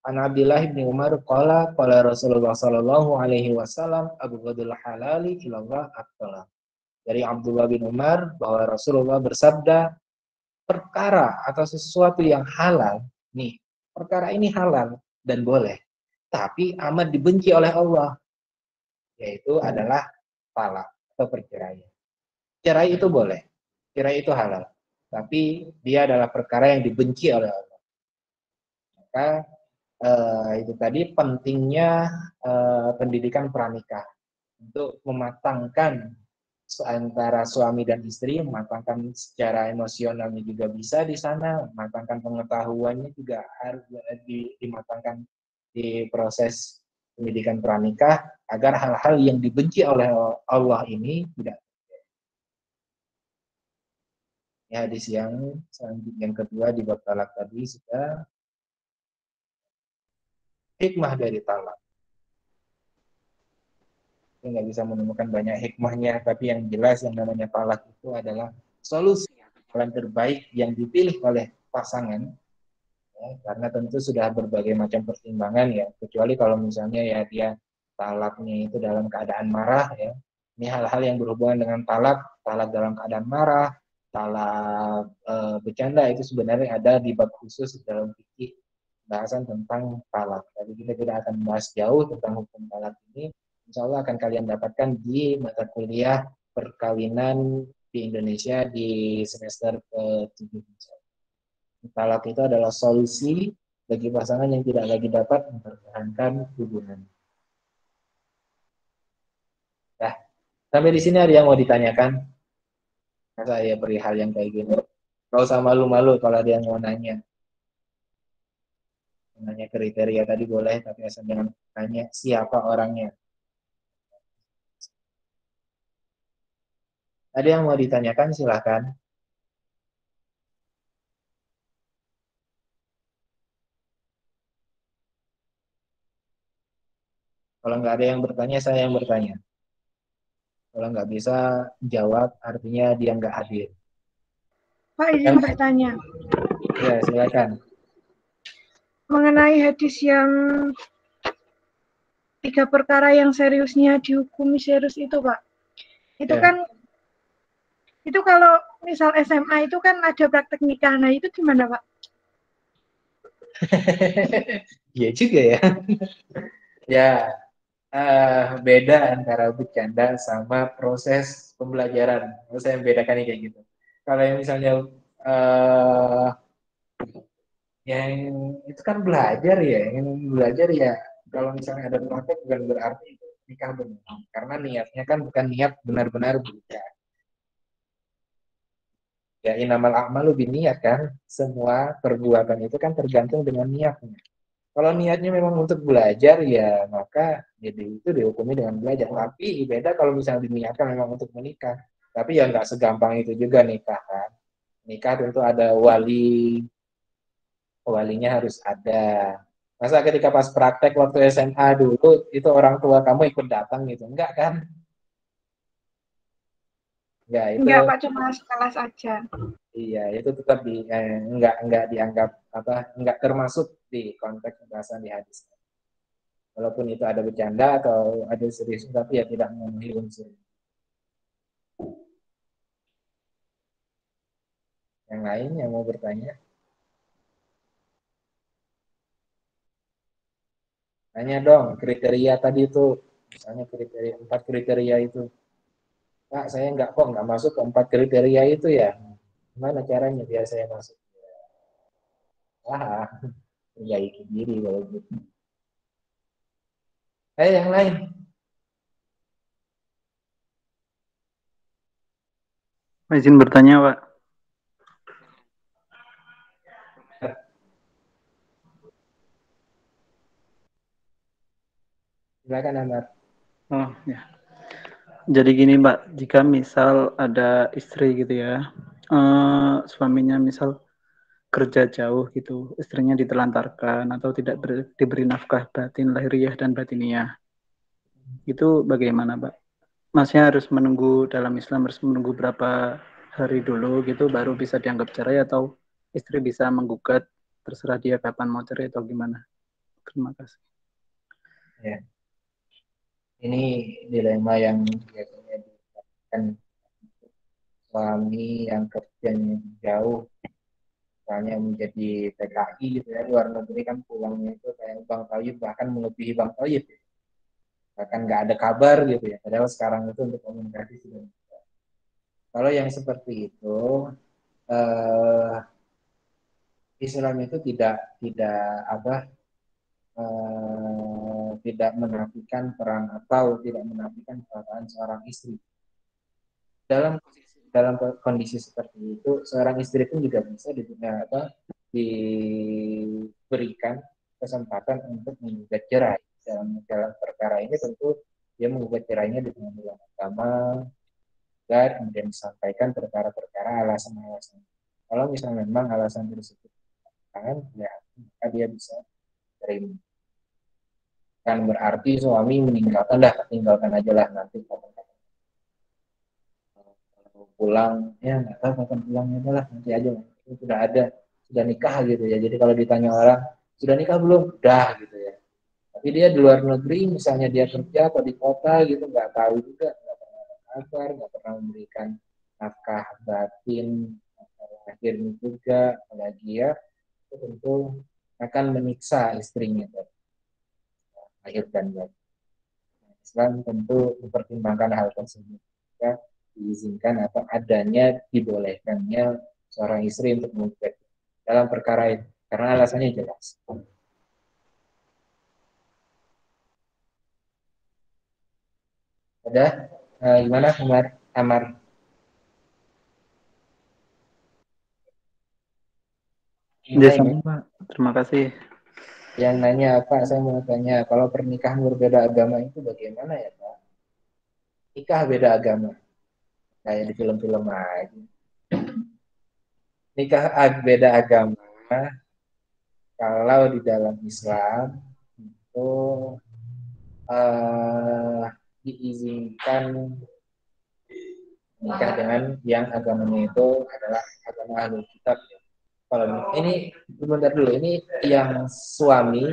Speaker 1: An Abdullah bin Umar qala Rasulullah sallallahu alaihi wasallam abghadul halali ilallah at-talaq. Dari Abdullah bin Umar bahwa Rasulullah bersabda, perkara atau sesuatu yang halal, nih, perkara ini halal dan boleh, tapi amat dibenci oleh Allah, yaitu adalah talak atau perceraian. Cerai itu boleh, cerai itu halal, tapi dia adalah perkara yang dibenci oleh Allah. Maka itu tadi pentingnya pendidikan pranikah untuk mematangkan antara suami dan istri, mematangkan secara emosionalnya juga bisa di sana, mematangkan pengetahuannya juga harus dimatangkan di proses pendidikan pranikah agar hal-hal yang dibenci oleh Allah ini tidak. Ya, hadis yang selanjutnya yang kedua di bab talak tadi sudah hikmah dari talak. Kita nggak bisa menemukan banyak hikmahnya, tapi yang jelas yang namanya talak itu adalah solusi yang terbaik yang dipilih oleh pasangan, ya, karena tentu sudah berbagai macam pertimbangan ya, kecuali kalau misalnya ya dia talaknya itu dalam keadaan marah ya, ini hal-hal yang berhubungan dengan talak dalam keadaan marah, talak bercanda itu sebenarnya ada di bab khusus dalam fikih bahasan tentang talak. Tapi kita tidak akan bahas jauh tentang hukum talak ini. Insya Allah akan kalian dapatkan di mata kuliah perkawinan di Indonesia di semester ke-7. Talak itu adalah solusi bagi pasangan yang tidak lagi dapat mempertahankan hubungan. Nah, sampai di sini ada yang mau ditanyakan? Masa ya perihal yang kayak gini? Gak usah malu-malu kalau ada yang mau nanya. Nanya kriteria tadi boleh, tapi asal jangan tanya siapa orangnya. Ada yang mau ditanyakan, silahkan. Kalau nggak ada yang bertanya, saya yang bertanya. Kalau nggak bisa jawab, artinya dia nggak hadir.
Speaker 2: Pak, izin bertanya.
Speaker 1: Ya, silakan.
Speaker 2: Mengenai hadis yang 3 perkara yang seriusnya dihukumi serius itu, Pak. Itu
Speaker 1: Ya.
Speaker 2: kan, itu kalau misal SMA itu kan ada praktek nikah. Nah, itu gimana, Pak?
Speaker 1: Iya juga ya. Ya, beda antara bercanda sama proses pembelajaran. Saya membedakan kayak gitu. Kalau yang misalnya yang itu kan belajar ya, yang belajar ya. Kalau misalnya ada praktek bukan berarti itu nikah benar. Karena niatnya kan bukan niat benar-benar bernikah. Ya inamal a'malu niat kan. Semua perbuatan itu kan tergantung dengan niatnya. Kalau niatnya memang untuk belajar ya maka jadi itu dihukumi dengan belajar. Tapi beda kalau misalnya diniatkan memang untuk menikah. Tapi ya nggak segampang itu juga nikah kan. Nikah tentu ada walinya harus ada. Masa ketika pas praktek waktu SMA dulu itu orang tua kamu ikut datang gitu. Enggak kan? Ya itu
Speaker 2: Enggak, Pak, cuma sekelas aja.
Speaker 1: iya itu tetap enggak dianggap apa enggak termasuk di konteks pembahasan di hadis. Walaupun itu ada bercanda atau ada serius tapi ya tidak memenuhi unsur. Yang lain yang mau bertanya? Tanya dong kriteria tadi itu. Misalnya kriteria 4 kriteria itu. Pak, saya nggak masuk ke 4 kriteria itu ya. Gimana caranya biar saya masuk? Wah, perbaiki diri kalau gitu. Yang lain.
Speaker 3: Izin bertanya, Pak.
Speaker 1: Silakan Ahmad.
Speaker 3: Oh, ya. Jadi gini, Mbak, jika misal ada istri gitu ya, suaminya misal kerja jauh gitu, istrinya ditelantarkan atau tidak diberi nafkah batin lahiriah dan batiniah, itu bagaimana, Mbak? Masnya harus menunggu dalam Islam harus menunggu berapa hari dulu gitu baru bisa dianggap cerai atau istri bisa menggugat terserah dia kapan mau cerai atau gimana? Terima kasih.
Speaker 1: Ya, ini dilema yang biasanya dikatakan suami yang kerjanya jauh, misalnya menjadi TKI gitu ya, luar negeri kan pulangnya itu kayak Bang Toyib bahkan melebihi Bang Toyib. Bahkan nggak ada kabar gitu ya. Padahal sekarang itu untuk komunikasi sudah. Kalau yang seperti itu, eh, Islam itu tidak apa tidak menafikan peran atau tidak menafikan peran seorang istri. Dalam kondisi seperti itu, seorang istri pun juga bisa diberikan kesempatan untuk menggugat cerai. Dalam perkara ini tentu dia menggugat cerainya di pengadilan agama dan kemudian disampaikan perkara-perkara alasan-alasan. Kalau misalnya memang alasan tersebut kan, ya maka dia bisa terima. Kan berarti suami tinggalkan aja lah nanti kapan-kapan pulang ya nggak tahu kapan pulangnya adalah nanti aja itu sudah nikah gitu ya. Jadi kalau ditanya orang sudah nikah belum, udah gitu ya. Tapi dia di luar negeri misalnya dia kerja atau di kota gitu nggak tahu juga, nggak pernah ada kabar, nggak pernah memberikan nafkah batin, nafkah lahirnya juga, apalagi ya, itu tentu akan menyiksa istrinya lahir dan batin. Islam tentu mempertimbangkan hal tersebut. Ya, diizinkan atau adanya dibolehkannya seorang istri untuk menggugat dalam perkara itu karena alasannya jelas. Udah, gimana Amar? Amar.
Speaker 3: Ya,
Speaker 1: Gimana ini?
Speaker 3: sama Pak. Terima kasih.
Speaker 1: Yang nanya apa? Saya mau tanya, kalau pernikahan berbeda agama itu bagaimana ya Pak? Nikah beda agama, kayak di film-film aja. Nikah beda agama, kalau di dalam Islam itu eh, diizinkan nikah dengan yang agamanya itu adalah agama ahlul kitab. Kalau ini sebentar dulu, ini yang suami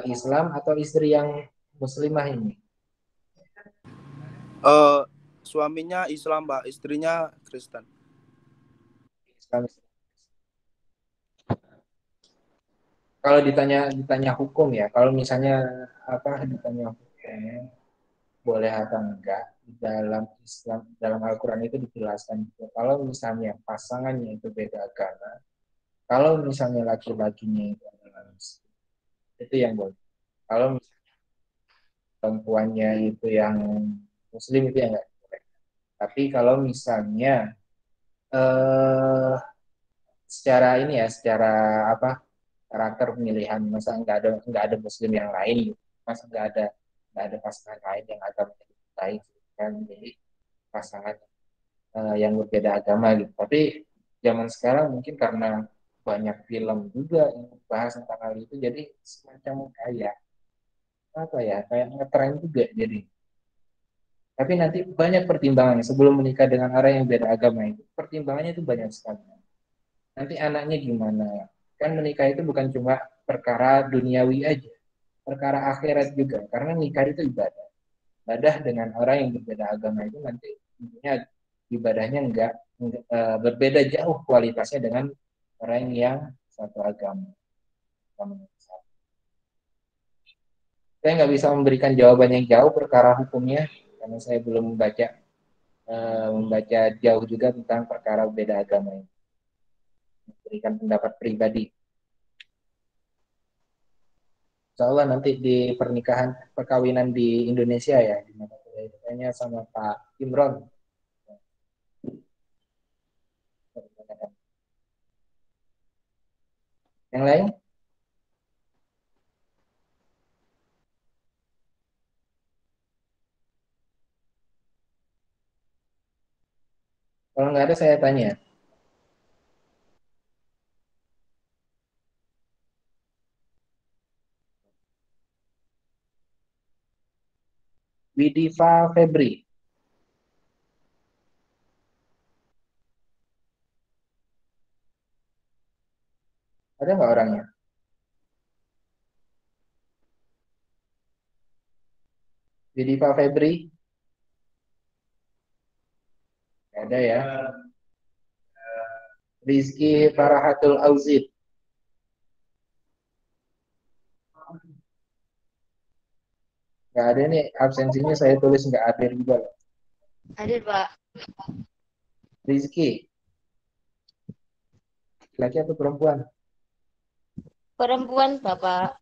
Speaker 1: Islam atau istri yang muslimah ini?
Speaker 4: Suaminya Islam, Pak, istrinya Kristen.
Speaker 1: Islam. Kalau ditanya hukum ya, kalau misalnya apa ditanya hukum boleh atau enggak di dalam Islam, dalam Al-Quran itu dijelaskan gitu. Kalau misalnya pasangannya itu beda agama, kalau misalnya laki-lakinya itu adalah Muslim, itu yang boleh. Kalau misalnya perempuannya itu yang Muslim itu yang enggak boleh. Tapi kalau misalnya eh, secara ini ya, secara apa karakter pemilihan, masa nggak ada Muslim yang lain, gitu. Masa nggak ada pasangan lain yang agamanya baik, kan? Jadi pasangan yang berbeda agama gitu. Tapi zaman sekarang mungkin karena banyak film juga yang bahas tentang hal itu, jadi semacam kayak apa ya, kayak ngetren juga jadi. Tapi nanti banyak pertimbangannya sebelum menikah dengan orang yang beda agama itu. Pertimbangannya itu banyak sekali. Nanti anaknya gimana? Kan menikah itu bukan cuma perkara duniawi aja, perkara akhirat juga. Karena nikah itu ibadah. Ibadah dengan orang yang berbeda agama itu nanti tentunya ibadahnya berbeda jauh kualitasnya dengan orang yang satu agama. Saya nggak bisa memberikan jawaban yang jauh perkara hukumnya karena saya belum membaca jauh juga tentang perkara beda agama ini. Memberikan pendapat pribadi. Insya Allah nanti di pernikahan perkawinan di Indonesia ya, di mana kayaknya sama Pak Imron. Yang lain? Kalau nggak ada saya tanya. Widiva Febri. Ada nggak orangnya? Widiva Febri? Nggak ada ya. Rizky Farahatul Auzid. Nggak ada nih, absensinya saya tulis nggak hadir juga.
Speaker 5: Hadir, Pak.
Speaker 1: Rizky, laki atau perempuan?
Speaker 5: Perempuan, Bapak.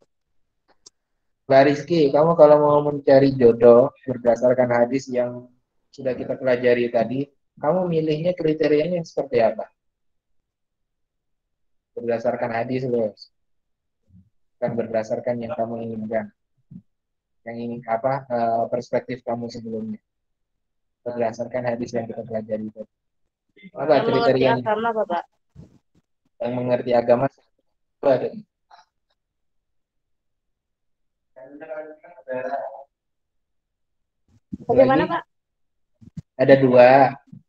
Speaker 1: Mbak Rizky, kamu kalau mau mencari jodoh berdasarkan hadis yang sudah kita pelajari tadi, kamu milihnya kriterianya seperti apa? Berdasarkan hadis loh, bukan berdasarkan yang kamu inginkan. Yang ingin apa perspektif kamu sebelumnya. Berdasarkan hadis yang kita pelajari tadi. Apa
Speaker 5: Yang mengerti
Speaker 1: kriterianya?
Speaker 5: agama, Bapak.
Speaker 1: Yang mengerti agama itu ada.
Speaker 5: Bagaimana,
Speaker 1: Lagi
Speaker 5: Pak?
Speaker 1: ada dua,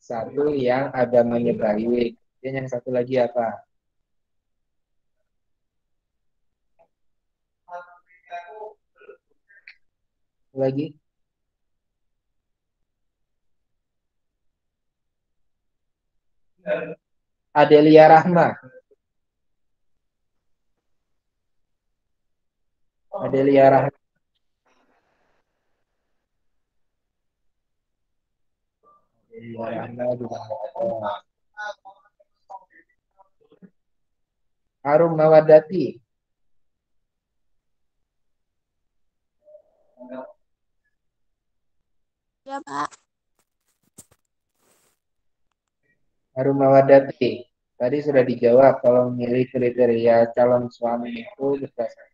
Speaker 1: satu yang agamanya baik, dan yang satu lagi apa? Lagi Adelia Rahma. Adelia Rahma. Adelia Rahma juga ada. Harum Mawadati.
Speaker 6: Ya, Pak.
Speaker 1: Harum Mawadati. Tadi sudah dijawab kalau memilih kriteria calon suami itu berdasarkan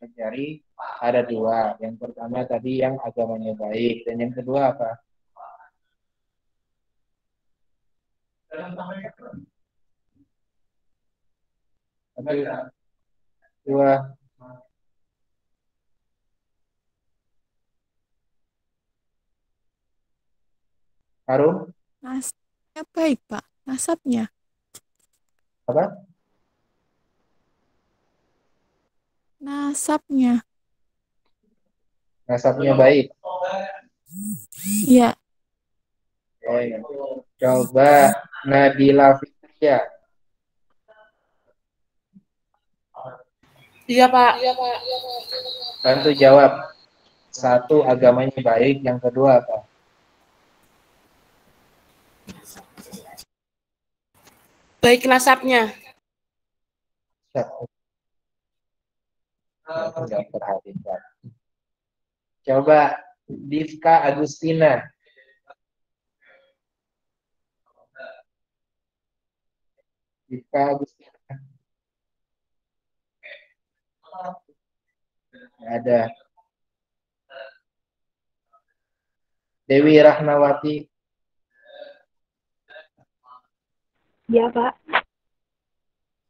Speaker 1: mencari ada dua. Yang pertama tadi yang agamanya baik dan yang kedua apa? Dua. Harum?
Speaker 6: Nasabnya baik, Pak. Nasabnya.
Speaker 1: Apa?
Speaker 6: Nasabnya.
Speaker 1: Nasabnya baik.
Speaker 6: Iya.
Speaker 1: Coba Nabila Fitria.
Speaker 7: Iya, Pak.
Speaker 1: Bantu jawab. Satu, agamanya baik. Yang kedua apa?
Speaker 7: Baik nasabnya.
Speaker 1: Nggak perhatikan. Coba Divka Agustina. Divka Agustina. Nggak ada. Dewi Rahmawati.
Speaker 2: Ya, Pak.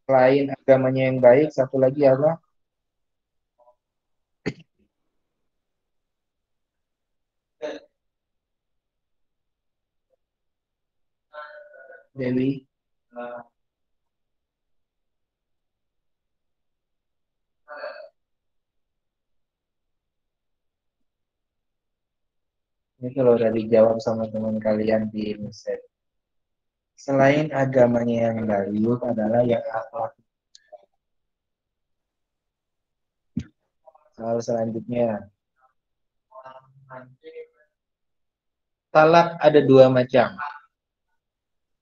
Speaker 1: Selain agamanya yang baik, satu lagi apa? Dewi. Ini kalau udah dijawab sama teman kalian di Mesir. Selain agamanya yang baik adalah yang akhlak. Soal selanjutnya. Talak ada dua macam.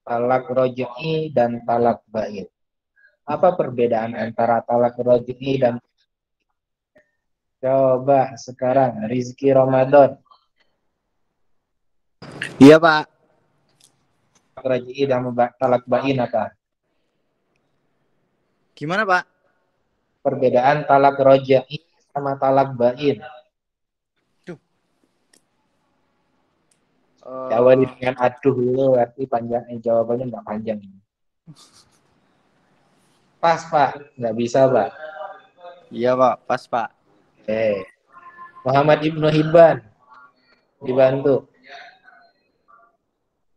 Speaker 1: Talak roj'i dan talak ba'in. Apa perbedaan antara talak roj'i dan coba sekarang Rizky Ramadan.
Speaker 4: Iya, Pak.
Speaker 1: Talak roj'i dan talak ba'in apa?
Speaker 4: Gimana, Pak?
Speaker 1: Perbedaan talak roj'i sama talak ba'in. Jawab dengan aduh dulu, arti panjangnya jawabannya nggak panjang. Pas, Pak. Nggak bisa, Pak.
Speaker 4: Iya, Pak. Pas, Pak.
Speaker 1: Muhammad Ibnu Hibban. Dibantu.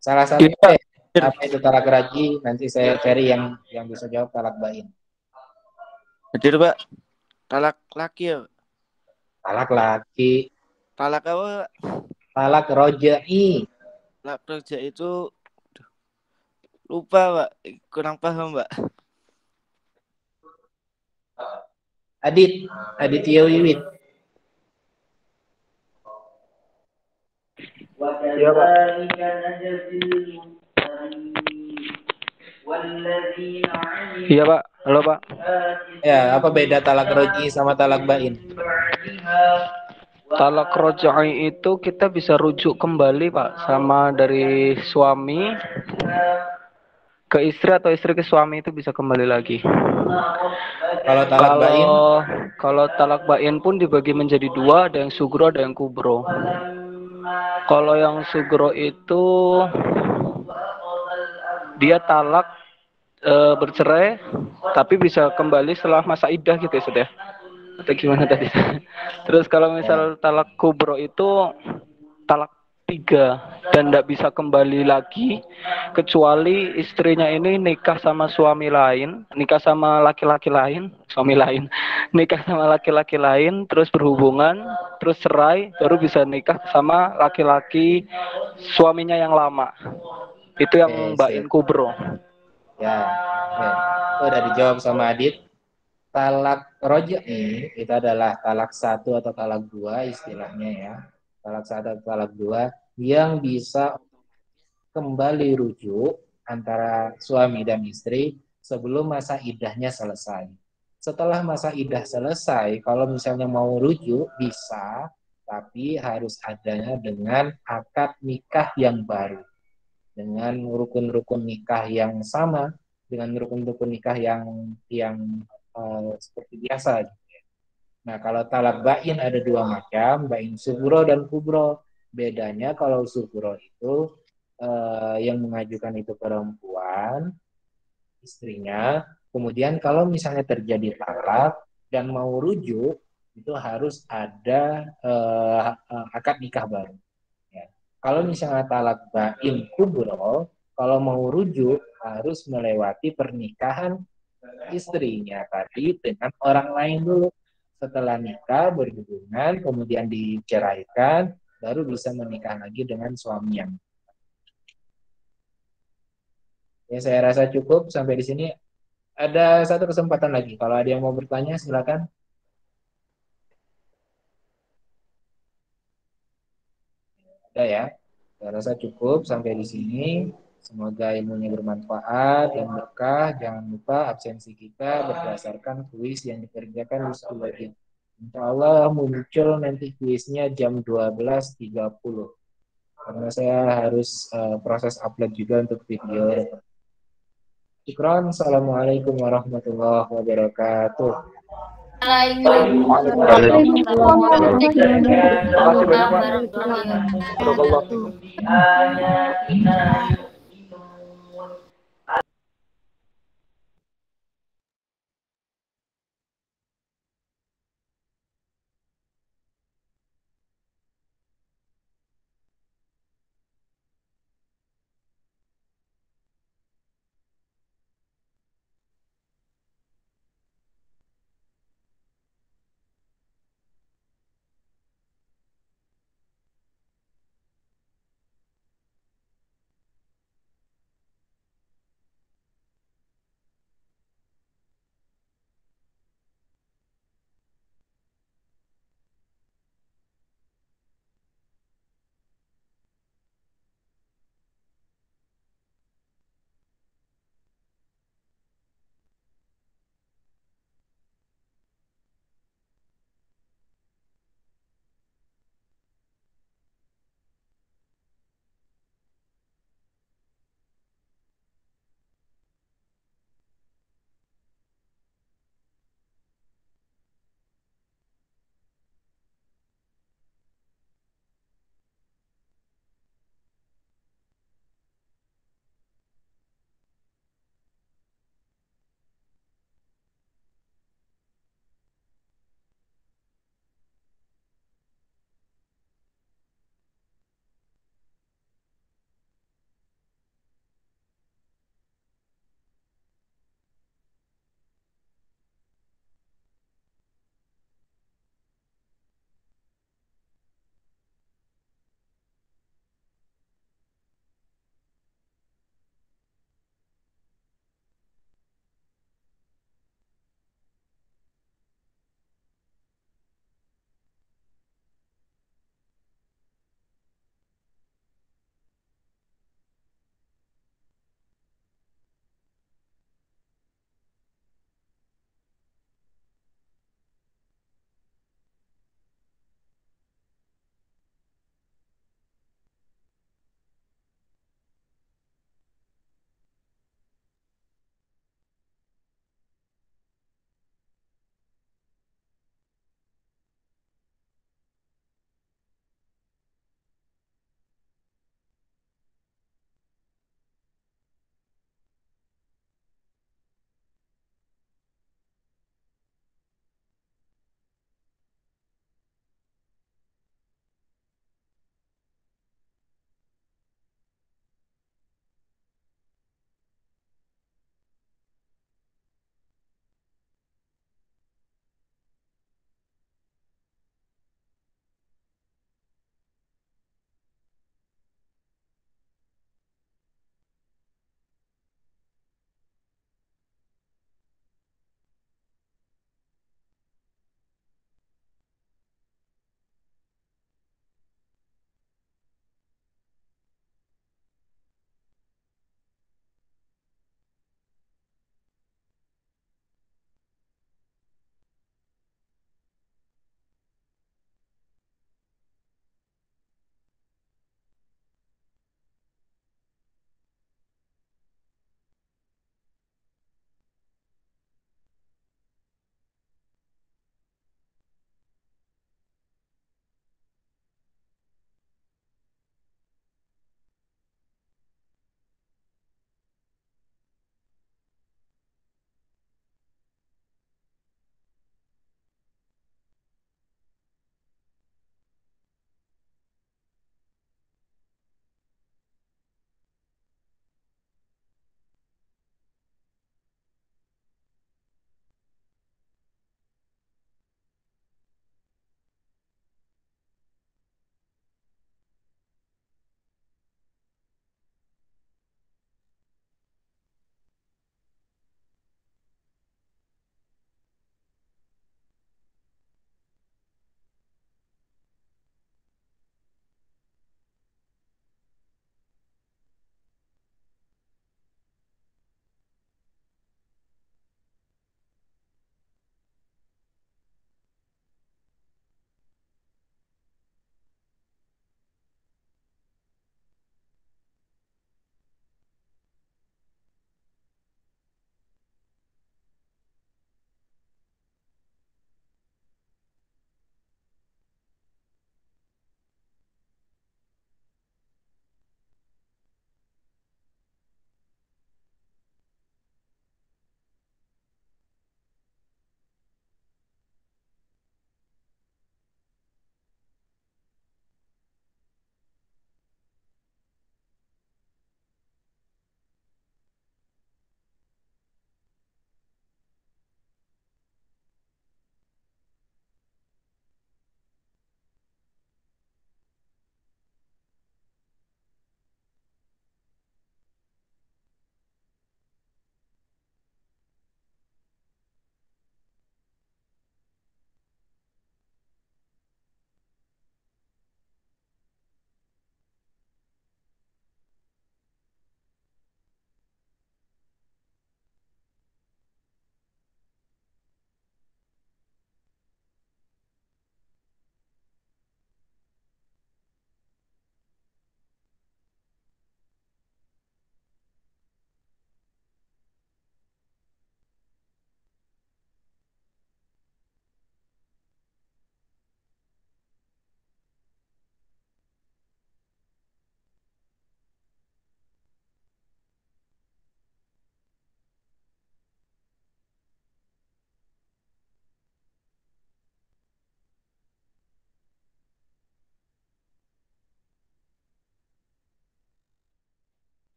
Speaker 1: Salah satu apa itu talak raj'i, nanti saya cari yang bisa jawab talak bain.
Speaker 4: Hadir, Pak. Talak laki ya, Pak?
Speaker 1: Talak laki.
Speaker 4: Talak apa, Pak?
Speaker 1: Talak roj'i.
Speaker 4: Talak kerja itu lupa, Pak. Kurang paham, Pak.
Speaker 1: Aditya Wiwit.
Speaker 3: Iya, Pak. Iya, Pak. Halo, Pak.
Speaker 1: Ya, apa beda talak roj'i sama talak bain?
Speaker 3: Talak roj'i itu kita bisa rujuk kembali, Pak, sama dari suami ke istri atau istri ke suami itu bisa kembali lagi.
Speaker 1: Kalau talak bain?
Speaker 3: Kalau talak bain pun dibagi menjadi dua, ada yang sugro, ada yang kubro. Kalau yang sugro itu dia talak bercerai, tapi bisa kembali setelah masa iddah gitu ya, sudah. Atau gimana tadi? Terus kalau misal talak kubro itu talak 3 dan tidak bisa kembali lagi kecuali istrinya ini nikah sama suami lain, nikah sama laki-laki lain, suami lain, nikah sama laki-laki lain, terus berhubungan, terus cerai, baru bisa nikah sama laki-laki suaminya yang lama. Itu yang bain kubro.
Speaker 1: Ya, udah dijawab sama Adit. Talak roj'i itu adalah talak 1 atau talak 2 istilahnya ya. Talak 1 atau talak 2 yang bisa kembali rujuk antara suami dan istri sebelum masa iddahnya selesai. Setelah masa iddah selesai, kalau misalnya mau rujuk bisa, tapi harus adanya dengan akad nikah yang baru. Dengan rukun-rukun nikah yang sama, dengan rukun-rukun nikah yang seperti biasa. Nah, kalau talak bain ada dua macam, bain sugro dan kubro. Bedanya kalau sugro itu yang mengajukan itu perempuan, istrinya. Kemudian kalau misalnya terjadi talak dan mau rujuk, itu harus ada akad nikah baru. Ya. Kalau misalnya talak bain kubro, kalau mau rujuk harus melewati pernikahan istrinya tadi dengan orang lain dulu. Setelah nikah berhubungan, kemudian diceraikan, baru bisa menikah lagi dengan suami yang. Ya, saya rasa cukup sampai di sini. Ada satu kesempatan lagi. Kalau ada yang mau bertanya, silakan. Ada ya. Saya rasa cukup sampai di sini. Semoga ilmunya bermanfaat dan berkah. Jangan lupa absensi kita berdasarkan kuis yang dikerjakan di sekolah ini. Insya Allah muncul nanti kuisnya jam 12.30. Karena saya harus proses upload juga untuk video. Syukran. Assalamualaikum warahmatullahi wabarakatuh.
Speaker 5: Waalaikumsalam warahmatullahi wabarakatuh.